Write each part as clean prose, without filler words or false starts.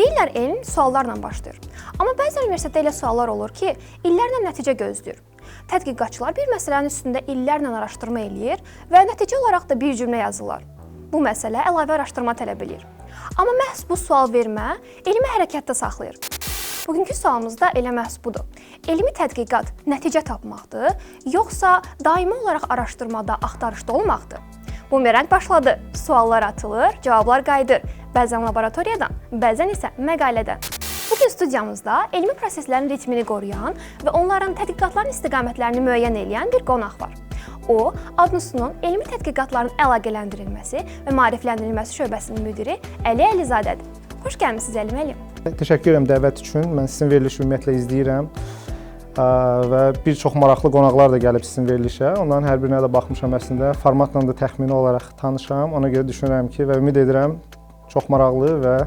Deyirlər elm suallarla başlayır. Amma bəzən universitetdə elə suallar olur ki, illərlə nəticə gözləyir. Tədqiqatçılar bir məsələnin üstündə illərlə araşdırma eləyir və nəticə olaraq da bir cümlə yazırlar. Bu məsələ əlavə araşdırma tələb edir. Amma məhz bu sual vermə elmi hərəkətdə saxlayır. Bugünkü sualımızda elə məhz budur. Elmi tədqiqat nəticə tapmaqdır, yoxsa daimi olaraq araşdırmada, axtarışda olmaqdır? Bumerang başladı. Suallar atılır, cavablar qayıdır. Bəzən laboratoriyadan, bəzən isə məqalədən. Bugün studiyamızda elmi proseslərin ritmini qoruyan və onların tədqiqatların istiqamətlərini müəyyən edən bir qonaq var. O, Adnusunun elmi tədqiqatların əlaqələndirilməsi və maarifləndirilməsi şöbəsinin müdiri Əli Əlizadədir. Xoş gəlmisiniz Əli müəllim. Təşəkkür edirəm dəvət üçün. Mən sizin verilişi ümumiyyətlə izləyirəm və bir çox maraqlı qonaqlar da gəlib sizin verilişə. Onların hər birinə də baxmışam əslində. Formatla da təxmini olaraq tanışam. Ona görə düşünürəm ki və ümid edirəm çox maraqlı və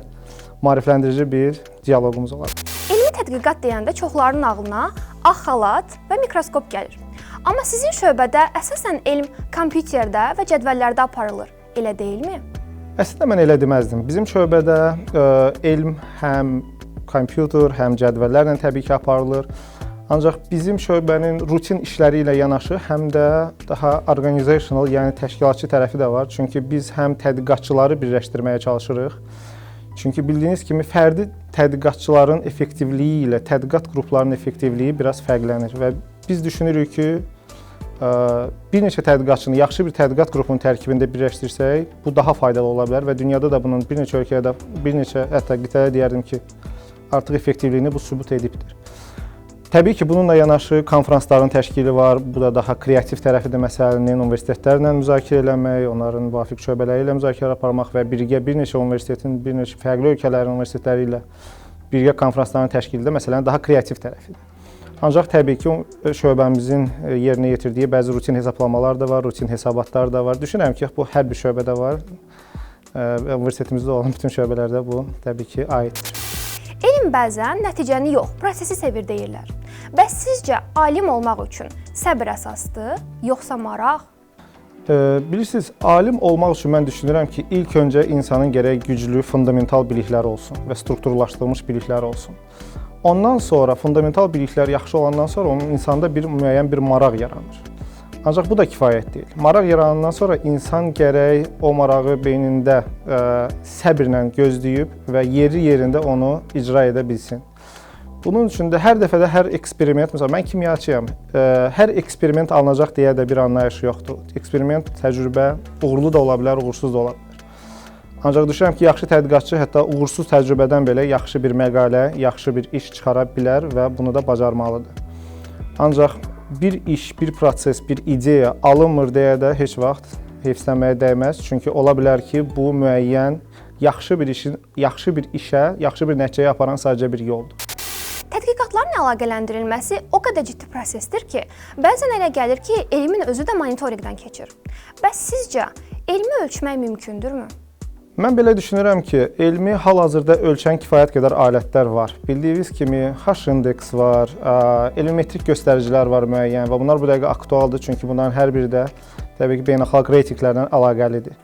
maarifləndirici bir dialoqumuz olar. Elmi tədqiqat deyəndə çoxlarının ağlına ağ xalat və mikroskop gəlir. Amma sizin şöbədə əsasən elm kompüterdə və cədvəllərdə aparılır, elə deyilmi? Əslində mən elə deməzdim. Bizim şöbədə elm həm kompüter, həm cədvəllərlə təbii ki aparılır. Ancaq bizim şöbənin rutin işləri ilə yanaşı həm də daha organizational, yəni təşkilatçı tərəfi də var. Çünki biz həm tədqiqatçıları birləşdirməyə çalışırıq. Çünki bildiyiniz kimi fərdi tədqiqatçıların effektivliyi ilə tədqiqat qruplarının effektivliyi biraz fərqlənir və biz düşünürük ki, bir neçə tədqiqatçını yaxşı bir tədqiqat qrupunun tərkibində birləşdirsək, bu daha faydalı ola bilər və dünyada da bunun bir neçə ölkədə, bir neçə hətta qitədə deyərdim ki, artıq effektivliyini bu sübut edibdir. Təbii ki, bununla yanaşı konferansların təşkili var. Bu da daha kreativ tərəfidir məsələnin, universitetlərlə müzakirə eləmək, onların müvafiq şöbələri ilə müzakirə aparmaq və birgə bir neçə universitetin, bir neçə fərqli ölkələrin universitetləri ilə birgə konferansların təşkilində məsələnin daha kreativ tərəfidir. Ancaq təbii ki, şöbəmizin yerinə yetirdiyi bəzi rutin hesablamalar da var, rutin hesabatlar da var. Düşünürəm ki, bu hər bir şöbədə var və universitetimizdə olan bütün şöbələrdə bu təbii ki, aiddir. Elm bəzən nəticəni yox, prosesi sevir deyirlər. Bəs sizcə alim olmaq üçün səbr əsasdır, yoxsa maraq? Bilirsiniz, alim olmaq üçün mən düşünürəm ki, ilk öncə insanın gərək güclü, fundamental bilikləri olsun və strukturlaşdırılmış bilikləri olsun. Ondan sonra fundamental biliklər yaxşı olandan sonra onun insanda müəyyən bir maraq yaranır. Ancaq bu da kifayət deyil. Maraq yaranandan sonra insan gərək o marağı beynində səbirlə gözləyib və yeri-yerində onu icra edə bilsin. Bunun üçün də hər dəfədə hər eksperiment, məsələn, mən kimyaçıyam, hər eksperiment alınacaq deyə də bir anlayış yoxdur. Eksperiment, təcrübə uğurlu da ola bilər, uğursuz da ola bilər. Ancaq düşünürəm ki, yaxşı tədqiqatçı hətta uğursuz təcrübədən belə yaxşı bir məqalə, yaxşı bir iş çıxara bilər və bunu da bacarmalıdır. Ancaq bir iş, bir proses, bir ideya alınmır deyə də heç vaxt heyfslənməyə dəyməz. Çünki ola bilər ki, bu müəyyən yaxşı bir işə, yaxşı bir nəticəyə aparan sadəcə bir yoldur. Tədqiqatların əlaqələndirilməsi o qədər ciddi prosesdir ki, bəzən elə gəlir ki, elmin özü də monitorinqdən keçir. Bəs sizcə elmi ölçmək mümkündürmü? Mən belə düşünürəm ki, elmi hal-hazırda ölçən kifayət qədər alətlər var. Bildiyiniz kimi H-indeks var, elmimetrik göstəricilər var müəyyən və bunlar bu dəqiqə aktualdır, çünki bunların hər biri də təbii ki, beynəlxalq reytinqlərlə əlaqəlidir.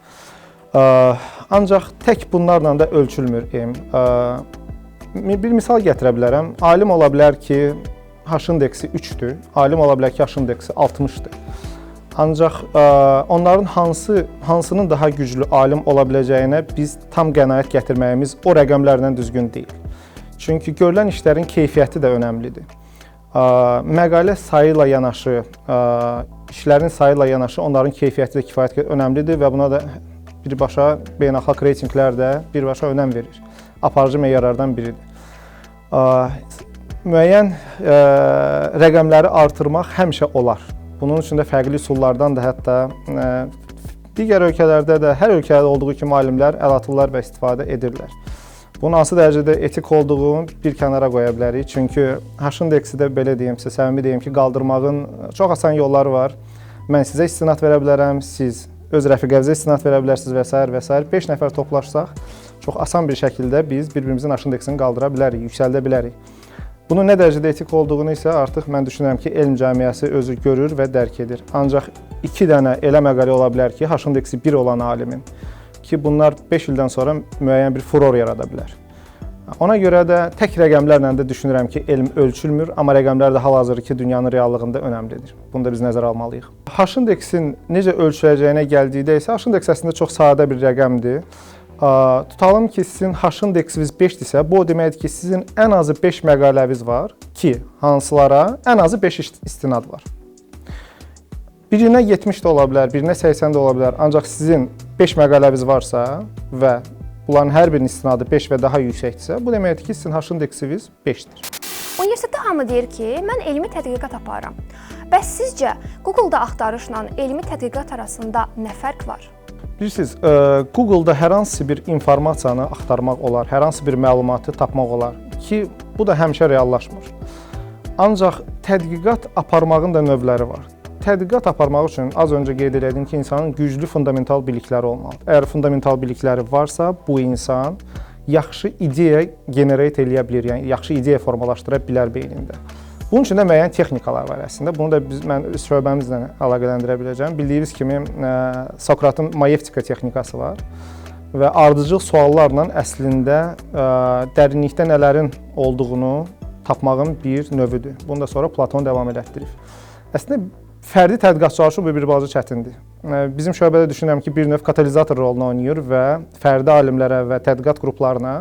Ancaq tək bunlarla da ölçülmür elm. Bir misal gətirə bilərəm. Alim ola bilər ki, H-indeksi 3-dür, alim ola bilər ki, H-indeksi 60-dır. Ancaq onların hansının daha güclü alim ola biləcəyinə biz tam qənaət gətirməyimiz o rəqəmlərlə düzgün deyil. Çünki görülən işlərin keyfiyyəti də önəmlidir. Məqalə sayı ilə yanaşı, işlərin sayı ilə yanaşı onların keyfiyyəti də kifayət qədər önəmlidir və buna da birbaşa beynəlxalq reytinqlər də birbaşa önəm verir. Aparıcı meyarlardan biridir. Müəyyən rəqəmləri artırmaq həmişə olar. Bunun üçün də fərqli üsullardan da hətta digər ölkələrdə də, hər ölkədə olduğu kimi alimlər əl atırlar və istifadə edirlər. Bunun hansı dərəcədə etik olduğunu bir kənara qoya bilərik. Çünki H-indeksi də belə deyim, sizə səmimi deyim ki, qaldırmağın çox asan yolları var. Mən sizə istinad verə bilərəm, siz öz rəfiqənizə istinad verə bilərsiniz və s. və s. 5 nəfər toplaşsaq, çox asan bir şəkildə biz bir-birimizin H-indeksini qaldıra bilərik, yüksəldə bilərik. Bunun nə dərəcədə etik olduğunu isə artıq mən düşünürəm ki, elm cəmiyyəsi özü görür və dərk edir. Ancaq 2 dənə elə məqalə ola bilər ki, H-indeksi 1 olan alimin ki, bunlar 5 ildən sonra müəyyən bir furor yarada bilər. Ona görə də tək rəqəmlərlə də düşünürəm ki, elm ölçülmür, amma rəqəmlər də hal-hazırki dünyanın reallığında önəmlidir. Bunu da biz nəzərə almalıyıq. H-indeksin necə ölçüləcəyinə gəldikdə isə H-indeks əslində çox sadə bir rəqəmdir. Tutalım ki, sizin H-indeksiniz 5-dirsə, bu o deməkdir ki, sizin ən azı 5 məqaləniz var ki, hansılara ən azı 5 istinad var. Birinə 70 də ola bilər, birinə 80 də ola bilər, ancaq sizin 5 məqaləniz varsa və bunların hər birinin istinadı 5 və daha yüksəkdirsə, bu deməkdir ki, sizin H-indeksiniz 5-dir. Universitetdə hamı deyir ki, mən elmi tədqiqat aparıram. Bəs sizcə Google-da axtarışla elmi tədqiqat arasında nə fərq var? Bilirsiniz, Google-da hər hansı bir informasiyanı axtarmaq olar, hər hansı bir məlumatı tapmaq olar ki, bu da həmişə reallaşmır. Ancaq tədqiqat aparmağın da növləri var. Tədqiqat aparmaq üçün az öncə qeyd etdim ki, insanın güclü fundamental bilikləri olmalıdır. Əgər fundamental bilikləri varsa, bu insan yaxşı ideya generate eləyə bilər, yəni yaxşı ideya formalaşdıra bilər beynində. Bunun üçün də müəyyən texnikalar var əslində. Bunu da mən öz şöbəmizlə əlaqələndirə biləcəm. Bildiyiniz kimi Sokratın mayevtika texnikası var və ardıcıl suallarla əslində dərinlikdə nələrin olduğunu tapmağın bir növüdür. Bunu da sonra Platon davam elətdirib. Əslində fərdi tədqiqatçılar üçün bu bir balaca çətindir. Bizim şöbədə düşünürəm ki, bir növ katalizator rolunu oynayır və fərdi alimlərə və tədqiqat qruplarına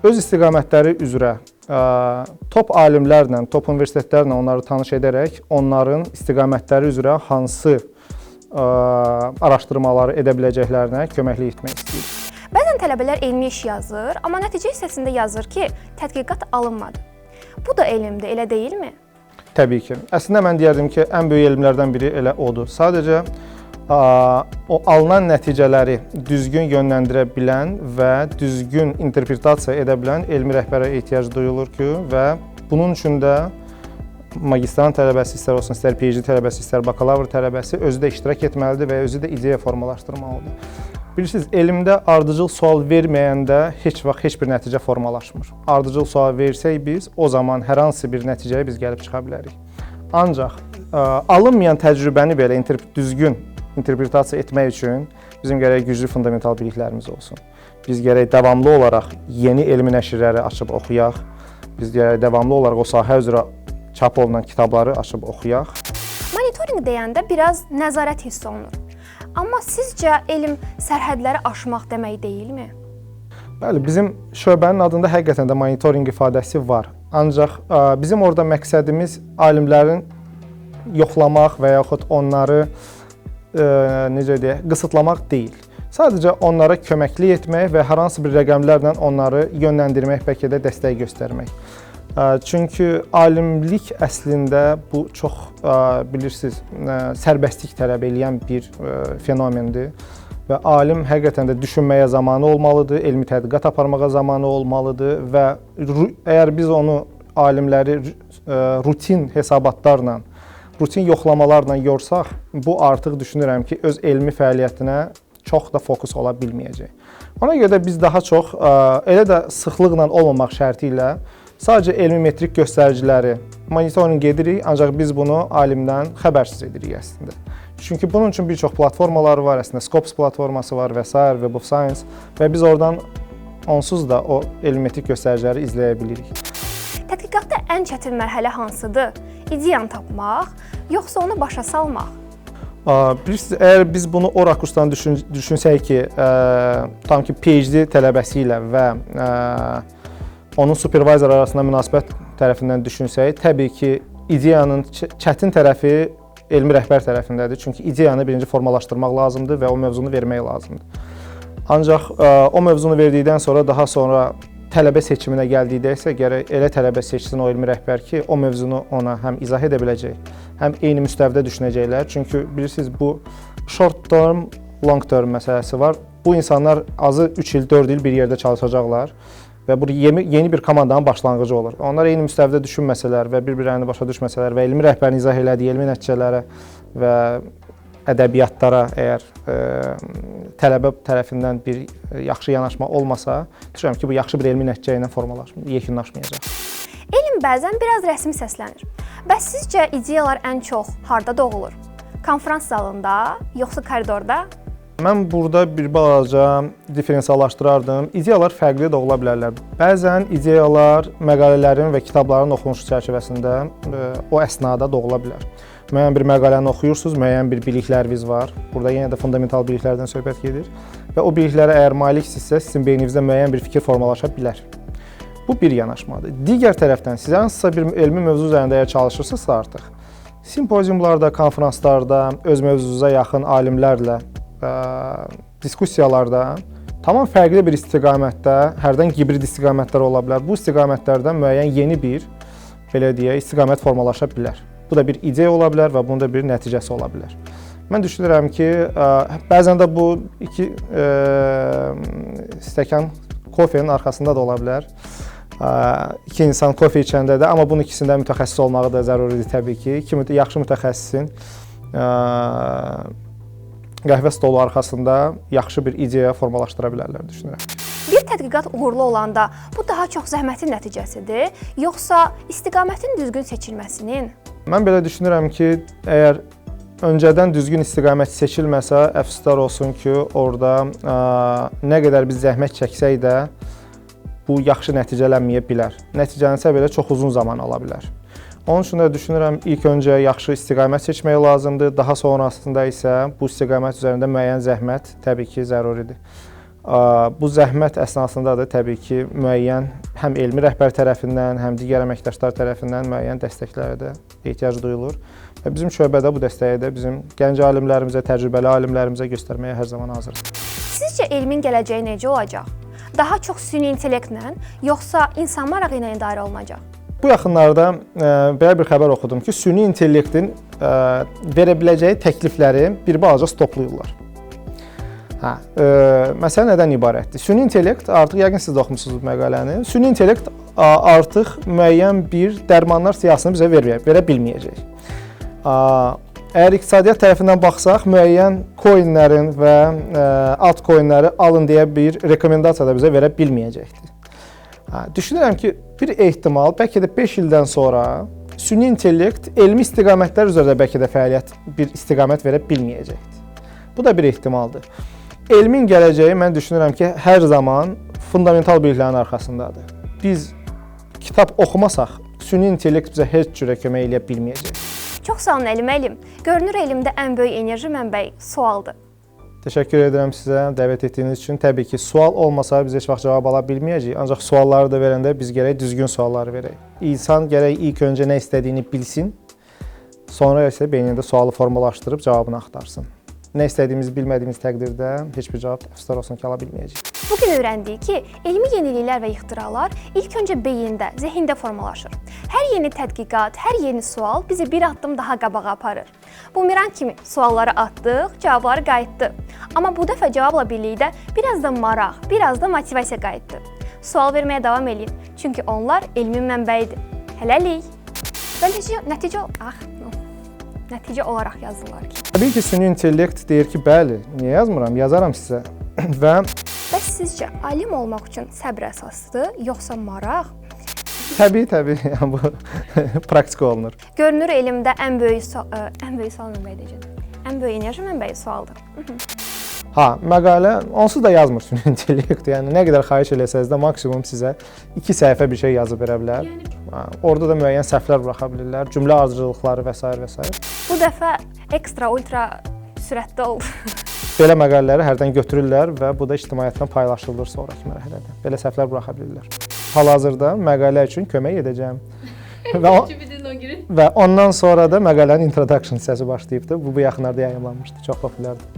öz istiqamətləri üzrə top alimlərlə, top universitetlərlə onları tanış edərək onların istiqamətləri üzrə hansı araşdırmaları edə biləcəklərinə köməklik etmək istəyir. Bəzən tələbələr elmi iş yazır, amma nəticə hissəsində yazır ki, tədqiqat alınmadı. Bu da elmdir, elə deyilmi? Təbii ki. Əslində mən deyərdim ki, ən böyük elmlərdən biri elə odur. Sadəcə o alınan nəticələri düzgün yönləndirə bilən və düzgün interpretasiya edə bilən elmi rəhbərə ehtiyac duyulur ki, və bunun üçün də magistran tələbəsi istər olsun, istər PhD tələbəsi, istər bakalavr tələbəsi özü də iştirak etməlidir və özü də ideya formalaşdırmalıdır. Bilirsiniz, elmdə ardıcıl sual verməyəndə heç vaxt heç bir nəticə formalaşmır. Ardıcıl sual versək biz, o zaman hər hansı bir nəticəyə biz gəlib çıxa bilərik. Ancaq alınmayan təcrübəni belə düzgün interpretasiya etmək üçün bizim gərək güclü fundamental biliklərimiz olsun. Biz gərək davamlı olaraq yeni elmi nəşrləri açıb oxuyaq. Biz gərək davamlı olaraq o sahə üzrə çap olunan kitabları açıb oxuyaq. Monitorinq deyəndə biraz nəzarət hiss olunur. Amma sizcə elm sərhədləri aşmaq demək deyilmi? Bəli, bizim şöbənin adında həqiqətən də monitorinq ifadəsi var. Ancaq bizim orada məqsədimiz alimlərin yoxlamaq və yaxud onları necə deyək, qısıtlamaq deyil. Sadəcə onlara köməklik etmək və hər hansı bir rəqəmlərlə onları yönləndirmək, bəlkə də dəstək göstərmək. Çünki alimlik əslində bu çox, bilirsiniz, sərbəstlik tələb edən bir fenomendir və alim həqiqətən də düşünməyə zamanı olmalıdır, elmi tədqiqat aparmağa zamanı olmalıdır və əgər biz onu alimləri rutin hesabatlarla, rutin yoxlamalarla yorsaq, bu artıq düşünürəm ki, öz elmi fəaliyyətinə çox da fokus ola bilməyəcək. Ona görə də biz daha çox, elə də sıxlıqla olmamaq şərti ilə sadəcə elmi metrik göstəriciləri monitorinq edirik, ancaq biz bunu alimdən xəbərsiz edirik əslində. Çünki bunun üçün bir çox platformalar var, əslində Scopus platforması var və s. Web of Science və biz oradan onsuz da o elmi metrik göstəriciləri izləyə bilirik. Tədqiqatda ən çətin mərhələ hansıdır? İdeyanı tapmaq, yoxsa onu başa salmaq? Bilirsiniz, əgər biz bunu o rakursdan düşünsək ki, tam ki PhD tələbəsi ilə və onun supervizor arasında münasibət tərəfindən düşünsək, təbii ki, ideyanın çətin tərəfi elmi rəhbər tərəfindədir. Çünki ideyanı birinci formalaşdırmaq lazımdır və o mövzunu vermək lazımdır. Ancaq o mövzunu verdikdən sonra, daha sonra tələbə seçiminə gəldikdə isə gərək elə tələbə seçsin o elmi rəhbər ki, o mövzunu ona həm izah edə biləcək, həm eyni müstəvidə düşünəcəklər. Çünki bilirsiniz, bu short term, long term məsələsi var. Bu insanlar azı 3 il, 4 il bir yerdə çalışacaqlar. Və bu yeni bir komandanın başlanğıcı olur. Onlar eyni müstəvidə düşünməsələr və bir-birlərini başa düşməsələr və elmi rəhbərin izah elədiyi elmi nəticələrə və ədəbiyyatlara əgər tələbə tərəfindən bir yaxşı yanaşma olmasa, düşünürəm ki, bu yaxşı bir elmi nəticə ilə yekunlaşmayacaq. Elm bəzən biraz rəsmi səslənir. Bəs sizcə ideyalar ən çox harda doğulur? Konfrans zalında, yoxsa koridorda? Mən burada bir balaca diferensiallaşdırardım. İdeyalar fərqli də ola bilərlər. Bəzən ideyalar məqalələrin və kitabların oxunuşu çərçivəsində o əsnada da ola bilər. Müəyyən bir məqaləni oxuyursunuz, müəyyən bir bilikləriniz var. Burada yenə də fundamental biliklərdən söhbət gedir və o biliklərə əgər maliksinizsə, sizin beyninizdə müəyyən bir fikir formalaşa bilər. Bu bir yanaşmadır. Digər tərəfdən siz hansısa bir elmi mövzu üzərində əgər çalışırsınızsa artıq, simpoziumlarda, konfranslarda, öz mövzunuza yaxın alimlərlə diskussiyalarda tamam fərqli bir istiqamətdə, hərdən hibrid istiqamətlər ola bilər. Bu istiqamətlərdən müəyyən yeni bir, belə deyək, istiqamət formalaşa bilər. Bu da bir ideya ola bilər və bunun da bir nəticəsi ola bilər. Mən düşünürəm ki, bəzən də bu iki stəkan kofenin arxasında da ola bilər. İki insan kofe içəndə də, amma bunun ikisində mütəxəssis olmağı da zəruridir təbii ki. İki yaxşı mütəxəssisin qəhvə stolu arxasında yaxşı bir ideya formalaşdıra bilərlər, düşünürəm. Bir tədqiqat uğurlu olanda bu daha çox zəhmətin nəticəsidir, yoxsa istiqamətin düzgün seçilməsinin? Mən belə düşünürəm ki, əgər öncədən düzgün istiqamət seçilməsə, əfsuslar olsun ki, orada nə qədər biz zəhmət çəksək də bu yaxşı nəticələnməyə bilər. Nəticələnsə belə çox uzun zaman ala bilər. Onun üçün də düşünürəm, ilk öncə yaxşı istiqamət seçmək lazımdır. Daha sonrasında isə bu istiqamət üzərində müəyyən zəhmət təbii ki, zəruridir. Bu zəhmət əsnasında da təbii ki, müəyyən həm elmi rəhbər tərəfindən, həm digər əməkdaşlar tərəfindən müəyyən dəstəklərə də ehtiyac duyulur. Və bizim şöbədə bu dəstəyi də bizim gənc alimlərimizə, təcrübəli alimlərimizə göstərməyə hər zaman hazırıq. Sizcə elmin gələcəyi necə olacaq? Daha çox süni intellektlə, yoxsa insan marağı ilə idarə olunacaq? Bu yaxınlarda belə bir xəbər oxudum ki, süni intellektin verə biləcəyi təklifləri bir balaca stoplayırlar. Məsələ nədən ibarətdir? Süni intellekt, artıq yəqin siz də oxumusunuz bu məqaləni, süni intellekt artıq müəyyən bir dərmanlar siyahısını bizə verə bilməyəcək. Əgər iqtisadiyyat tərəfindən baxsaq, müəyyən coinlərin və altcoinləri alın deyə bir rekomendasiya da bizə verə bilməyəcəkdir. Düşünürəm ki, bir ehtimal, bəlkə də 5 ildən sonra süni intellekt elmi istiqamətlər üzrə bəlkə də bir istiqamət verə bilməyəcəkdir. Bu da bir ehtimaldır. Elmin gələcəyi mən düşünürəm ki, hər zaman fundamental biliklərin arxasındadır. Biz kitab oxumasaq, süni intellekt bizə heç cürə kömək eləyə bilməyəcək. Çox sağ olun Əli müəllim. Görünür elmdə ən böyük enerji mənbəyi sualdır. Təşəkkür edirəm sizə dəvət etdiyiniz üçün. Təbii ki, sual olmasa biz heç vaxt cavab ala bilməyəcəyik. Ancaq sualları da verəndə biz gərək düzgün sualları verək. İnsan gərək ilk öncə nə istədiyini bilsin, sonra isə beynində sualı formalaşdırıb cavabını axtarsın. Nə istədiyimizi bilmədiyimiz təqdirdə heç bir cavab əfsuslar olsun ki, ala bilməyəcəyik. Bugün öyrəndik ki, elmi yeniliklər və ixtiralar ilk öncə beyində, zehində formalaşır. Hər yeni tədqiqat, hər yeni sual bizi bir addım daha qabağa aparır. Bumerang kimi sualları atdıq, cavabları qayıtdı. Amma bu dəfə cavabla birlikdə biraz da maraq, biraz da motivasiya qayıtdı. Sual verməyə davam edin, çünki onlar elmin mənbəyidir. Hələlik. Və nəticə olaraq yazırlar ki. Təbii ki, süni intellekt deyir ki, bəli, niyə yazmıram, yazaram sizə. Bəs sizcə alim olmaq üçün səbr əsaslıdır, yoxsa maraq? Təbii, bu praktik olunur. Görünür elmdə ən böyük sual mənbəyi deyəcəm. Ən böyük enerji mənbəyi sualdır. Məqalə onsuz da yazmır süni intellekt. Yəni nə qədər xahiş eləsəz də maksimum sizə 2 səhifə bir şey yazıb verə bilər. Orada da müəyyən səhvlər buraxa bilirlər, cümlə ardıcıllıqları və s. və s. Bu dəfə ekstra, ultra sürətdə oldu. Belə məqalələri hərdən götürürlər və bu da ictimaiyyətlə paylaşılır sonraki mərhələdə. Belə səhvlər buraxa bilirlər. Hal-hazırda məqalə üçün kömək edəcəm. Və ondan sonra da məqalənin introduction hissəsi başlayıbdır. Bu yaxınlarda yayımlanmışdı. Çox populyardır.